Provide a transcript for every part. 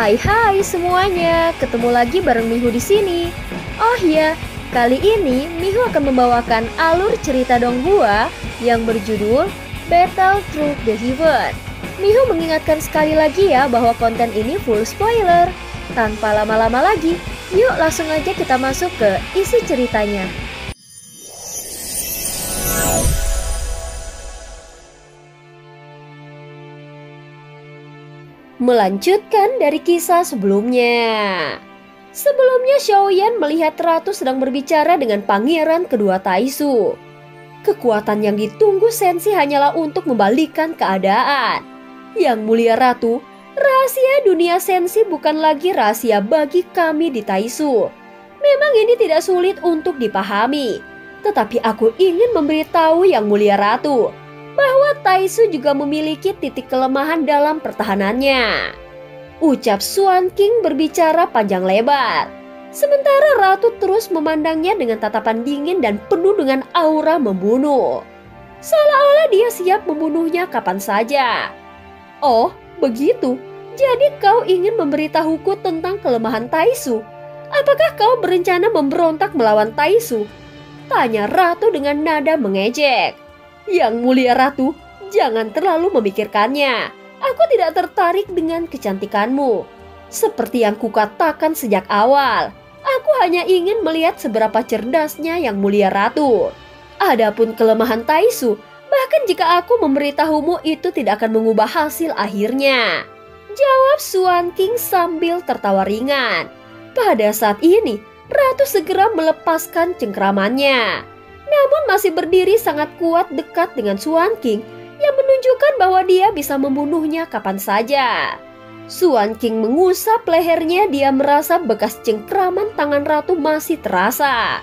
Hai semuanya, ketemu lagi bareng Mihu di sini. Oh iya, kali ini Mihu akan membawakan alur cerita Donghua yang berjudul Battle Through the Heaven. Mihu mengingatkan sekali lagi ya bahwa konten ini full spoiler. Tanpa lama-lama lagi, yuk langsung aja kita masuk ke isi ceritanya. Melanjutkan dari kisah sebelumnya. Sebelumnya Xiaoyan melihat Ratu sedang berbicara dengan pangeran kedua Taisu. Kekuatan yang ditunggu Sensi hanyalah untuk membalikkan keadaan. Yang mulia Ratu, rahasia dunia Sensi bukan lagi rahasia bagi kami di Taisu. Memang ini tidak sulit untuk dipahami. Tetapi aku ingin memberitahu yang mulia Ratu bahwa Taisu juga memiliki titik kelemahan dalam pertahanannya. Ucap Xuan King berbicara panjang lebar. Sementara Ratu terus memandangnya dengan tatapan dingin dan penuh dengan aura membunuh. Seolah-olah dia siap membunuhnya kapan saja. Oh, begitu. Jadi kau ingin memberitahuku tentang kelemahan Taisu? Apakah kau berencana memberontak melawan Taisu? Tanya Ratu dengan nada mengejek. Yang mulia Ratu, jangan terlalu memikirkannya. Aku tidak tertarik dengan kecantikanmu. Seperti yang kukatakan sejak awal, aku hanya ingin melihat seberapa cerdasnya yang mulia Ratu. Adapun kelemahan Taisu, bahkan jika aku memberitahumu itu tidak akan mengubah hasil akhirnya. Jawab Xuan King sambil tertawa ringan. Pada saat ini, Ratu segera melepaskan cengkramannya. Namun masih berdiri sangat kuat dekat dengan Xuan King yang menunjukkan bahwa dia bisa membunuhnya kapan saja. Xuan King mengusap lehernya, dia merasa bekas cengkraman tangan Ratu masih terasa.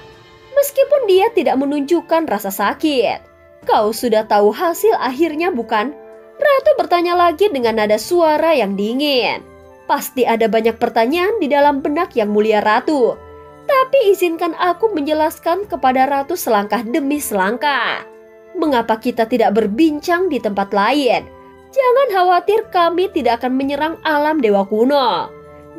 Meskipun dia tidak menunjukkan rasa sakit. Kau sudah tahu hasil akhirnya bukan? Ratu bertanya lagi dengan nada suara yang dingin. Pasti ada banyak pertanyaan di dalam benak yang mulia Ratu. Tapi izinkan aku menjelaskan kepada Ratu selangkah demi selangkah. Mengapa kita tidak berbincang di tempat lain? Jangan khawatir, kami tidak akan menyerang alam dewa kuno.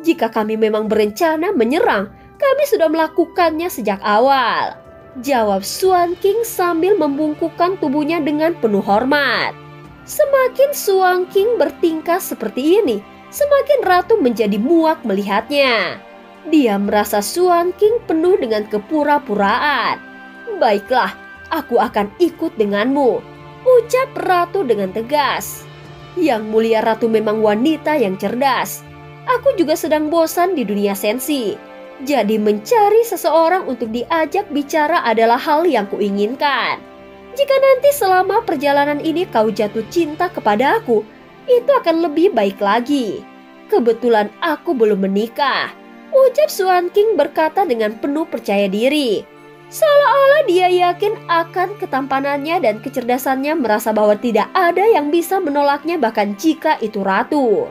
Jika kami memang berencana menyerang, kami sudah melakukannya sejak awal. Jawab Xuan King sambil membungkukkan tubuhnya dengan penuh hormat. Semakin Xuan King bertingkah seperti ini, semakin Ratu menjadi muak melihatnya. Dia merasa Xuan King penuh dengan kepura-puraan. Baiklah, aku akan ikut denganmu, ucap Ratu dengan tegas. Yang mulia Ratu memang wanita yang cerdas. Aku juga sedang bosan di dunia Sensi. Jadi mencari seseorang untuk diajak bicara adalah hal yang kuinginkan. Jika nanti selama perjalanan ini kau jatuh cinta kepada aku, itu akan lebih baik lagi. Kebetulan aku belum menikah, ucap Xuan King berkata dengan penuh percaya diri. Seolah-olah dia yakin akan ketampanannya dan kecerdasannya, merasa bahwa tidak ada yang bisa menolaknya bahkan jika itu Ratu.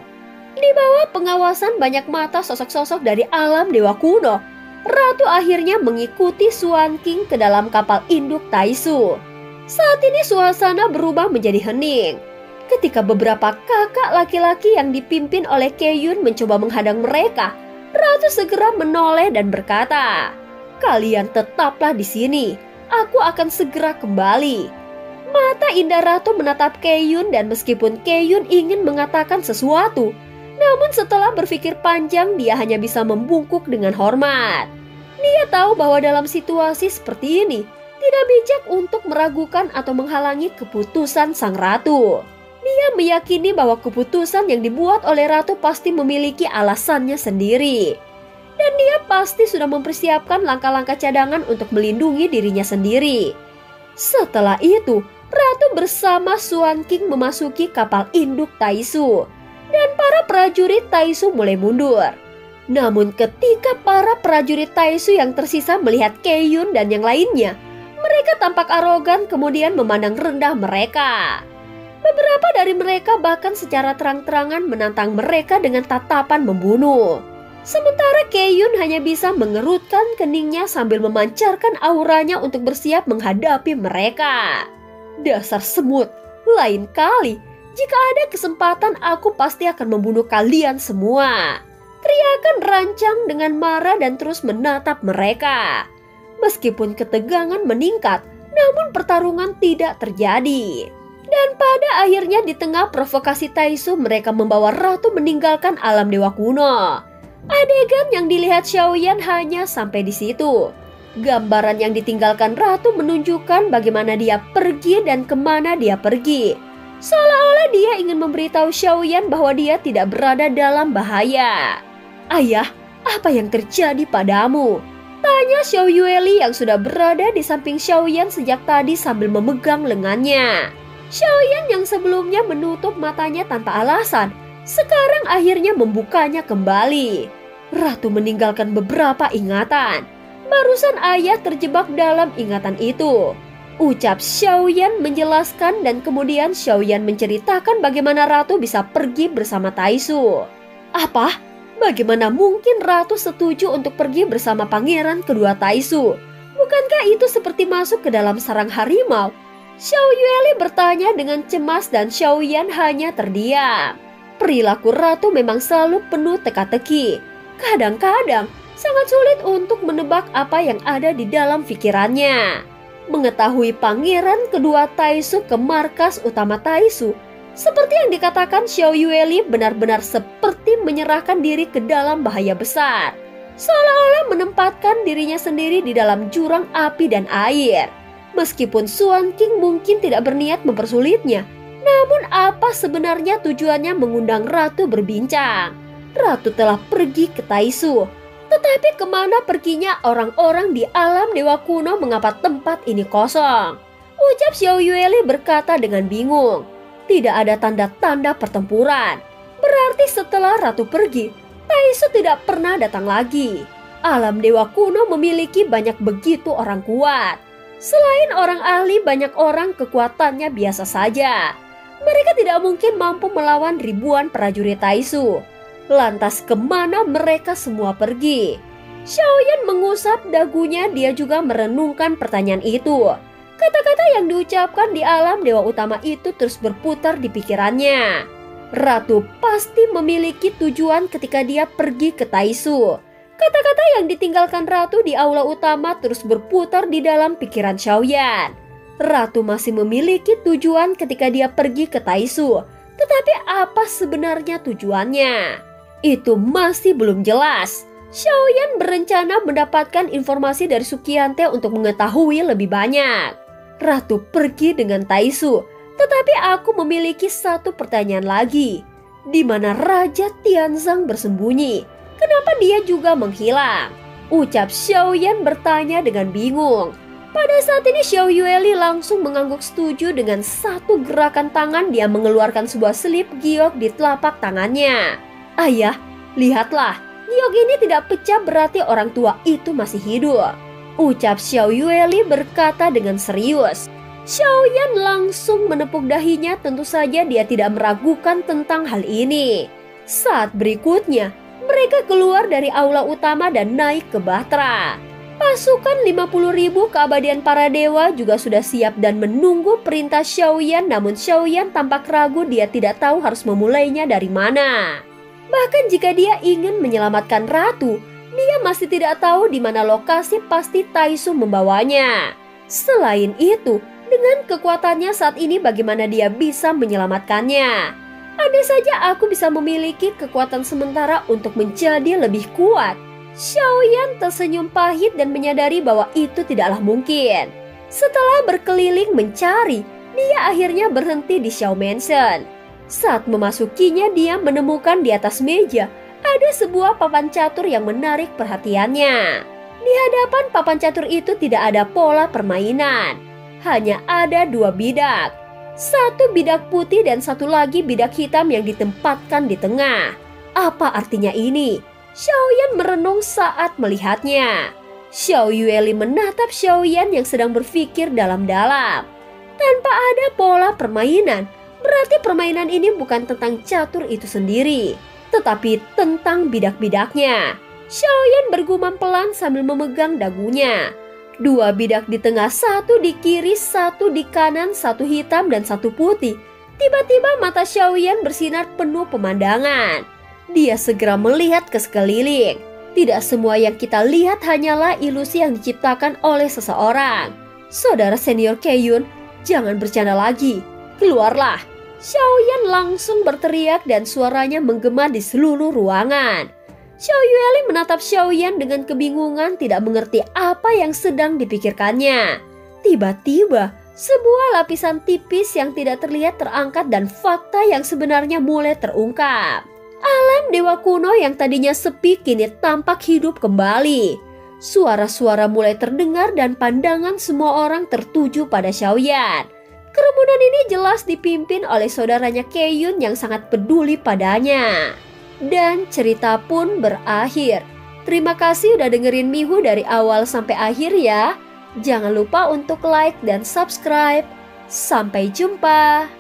Di bawah pengawasan banyak mata sosok-sosok dari alam dewa kuno, Ratu akhirnya mengikuti Xuan King ke dalam kapal induk Taisu. Saat ini suasana berubah menjadi hening. Ketika beberapa kakak laki-laki yang dipimpin oleh Keyun mencoba menghadang mereka, Ratu segera menoleh dan berkata, "Kalian tetaplah di sini. Aku akan segera kembali." Mata indah Ratu menatap Keyun dan meskipun Keyun ingin mengatakan sesuatu, namun setelah berpikir panjang dia hanya bisa membungkuk dengan hormat. Dia tahu bahwa dalam situasi seperti ini tidak bijak untuk meragukan atau menghalangi keputusan sang Ratu. Dia meyakini bahwa keputusan yang dibuat oleh Ratu pasti memiliki alasannya sendiri. Dan dia pasti sudah mempersiapkan langkah-langkah cadangan untuk melindungi dirinya sendiri. Setelah itu, Ratu bersama Xuan King memasuki kapal induk Taisu. Dan para prajurit Taisu mulai mundur. Namun ketika para prajurit Taisu yang tersisa melihat Keyun dan yang lainnya, mereka tampak arogan kemudian memandang rendah mereka. Beberapa dari mereka bahkan secara terang-terangan menantang mereka dengan tatapan membunuh. Sementara Keyun hanya bisa mengerutkan keningnya sambil memancarkan auranya untuk bersiap menghadapi mereka. Dasar semut, lain kali jika ada kesempatan aku pasti akan membunuh kalian semua. Teriakan rancang dengan marah dan terus menatap mereka. Meskipun ketegangan meningkat, namun pertarungan tidak terjadi. Dan pada akhirnya di tengah provokasi Taisu, mereka membawa ratu meninggalkan alam dewa kuno. Adegan yang dilihat Xiaoyan hanya sampai di situ. Gambaran yang ditinggalkan ratu menunjukkan bagaimana dia pergi dan kemana dia pergi. Seolah-olah dia ingin memberitahu Xiaoyan bahwa dia tidak berada dalam bahaya. "Ayah, apa yang terjadi padamu?" tanya Xiao Yueli yang sudah berada di samping Xiaoyan sejak tadi sambil memegang lengannya. Xiaoyan yang sebelumnya menutup matanya tanpa alasan, sekarang akhirnya membukanya kembali. Ratu meninggalkan beberapa ingatan. Barusan ayah terjebak dalam ingatan itu, ucap Xiaoyan menjelaskan, dan kemudian Xiaoyan menceritakan bagaimana ratu bisa pergi bersama Taisu. "Apa? Bagaimana mungkin ratu setuju untuk pergi bersama pangeran kedua Taisu? Bukankah itu seperti masuk ke dalam sarang harimau?" Xiao Yueli bertanya dengan cemas dan Xiaoyan hanya terdiam. Perilaku ratu memang selalu penuh teka-teki. Kadang-kadang sangat sulit untuk menebak apa yang ada di dalam pikirannya. Mengetahui pangeran kedua Taisu ke markas utama Taisu, seperti yang dikatakan Xiao Yueli, benar-benar seperti menyerahkan diri ke dalam bahaya besar. Seolah-olah menempatkan dirinya sendiri di dalam jurang api dan air. Meskipun Xuan King mungkin tidak berniat mempersulitnya, namun apa sebenarnya tujuannya mengundang ratu berbincang? Ratu telah pergi ke Taisu, tetapi kemana perginya orang-orang di alam dewa kuno? Mengapa tempat ini kosong? Ucap Xiao Yueli berkata dengan bingung. Tidak ada tanda-tanda pertempuran. Berarti setelah ratu pergi, Taisu tidak pernah datang lagi. Alam dewa kuno memiliki banyak begitu orang kuat. Selain orang ahli, banyak orang kekuatannya biasa saja. Mereka tidak mungkin mampu melawan ribuan prajurit Taisu. Lantas kemana mereka semua pergi? Xiaoyan mengusap dagunya, dia juga merenungkan pertanyaan itu. Kata-kata yang diucapkan di alam dewa utama itu terus berputar di pikirannya. Ratu pasti memiliki tujuan ketika dia pergi ke Taisu. Kata-kata yang ditinggalkan ratu di aula utama terus berputar di dalam pikiran Xiaoyan. Ratu masih memiliki tujuan ketika dia pergi ke Taisu. Tetapi apa sebenarnya tujuannya? Itu masih belum jelas. Xiaoyan berencana mendapatkan informasi dari Sukiante untuk mengetahui lebih banyak. Ratu pergi dengan Taisu, tetapi aku memiliki satu pertanyaan lagi. Di mana Raja Tianzang bersembunyi? Kenapa dia juga menghilang? Ucap Xiaoyan bertanya dengan bingung. Pada saat ini Xiao Yueli langsung mengangguk setuju. Dengan satu gerakan tangan dia mengeluarkan sebuah selip giok di telapak tangannya. "Ayah, lihatlah, giok ini tidak pecah, berarti orang tua itu masih hidup," ucap Xiao Yueli berkata dengan serius. Xiaoyan langsung menepuk dahinya, tentu saja dia tidak meragukan tentang hal ini. Saat berikutnya, mereka keluar dari aula utama dan naik ke Bahtera. Pasukan 50.000 keabadian para dewa juga sudah siap dan menunggu perintah Xiaoyan. Namun Xiaoyan tampak ragu, dia tidak tahu harus memulainya dari mana. Bahkan jika dia ingin menyelamatkan ratu, dia masih tidak tahu di mana lokasi pasti Taisu membawanya. Selain itu, dengan kekuatannya saat ini bagaimana dia bisa menyelamatkannya? Andai saja aku bisa memiliki kekuatan sementara untuk menjadi lebih kuat. Xiaoyan tersenyum pahit dan menyadari bahwa itu tidaklah mungkin. Setelah berkeliling mencari, dia akhirnya berhenti di Xiao Mansion. Saat memasukinya, dia menemukan di atas meja ada sebuah papan catur yang menarik perhatiannya. Di hadapan papan catur itu tidak ada pola permainan. Hanya ada dua bidak. Satu bidak putih dan satu lagi bidak hitam yang ditempatkan di tengah. Apa artinya ini? Xiaoyan merenung saat melihatnya. Xiao Yueli menatap Xiaoyan yang sedang berpikir dalam-dalam. Tanpa ada pola permainan, berarti permainan ini bukan tentang catur itu sendiri, tetapi tentang bidak-bidaknya. Xiaoyan bergumam pelan sambil memegang dagunya. Dua bidak di tengah, satu di kiri, satu di kanan, satu hitam dan satu putih. Tiba-tiba mata Xiaoyan bersinar penuh pemandangan. Dia segera melihat ke sekeliling. Tidak semua yang kita lihat hanyalah ilusi yang diciptakan oleh seseorang. Saudara senior Keyun, jangan bercanda lagi. Keluarlah. Xiaoyan langsung berteriak dan suaranya menggema di seluruh ruangan. Xiao Yueli menatap Xiaoyan dengan kebingungan, tidak mengerti apa yang sedang dipikirkannya. Tiba-tiba, sebuah lapisan tipis yang tidak terlihat terangkat dan fakta yang sebenarnya mulai terungkap. Alam dewa kuno yang tadinya sepi kini tampak hidup kembali. Suara-suara mulai terdengar dan pandangan semua orang tertuju pada Xiaoyan. Kerumunan ini jelas dipimpin oleh saudaranya Keyun yang sangat peduli padanya. Dan cerita pun berakhir. Terima kasih udah dengerin Mihu dari awal sampai akhir ya. Jangan lupa untuk like dan subscribe. Sampai jumpa.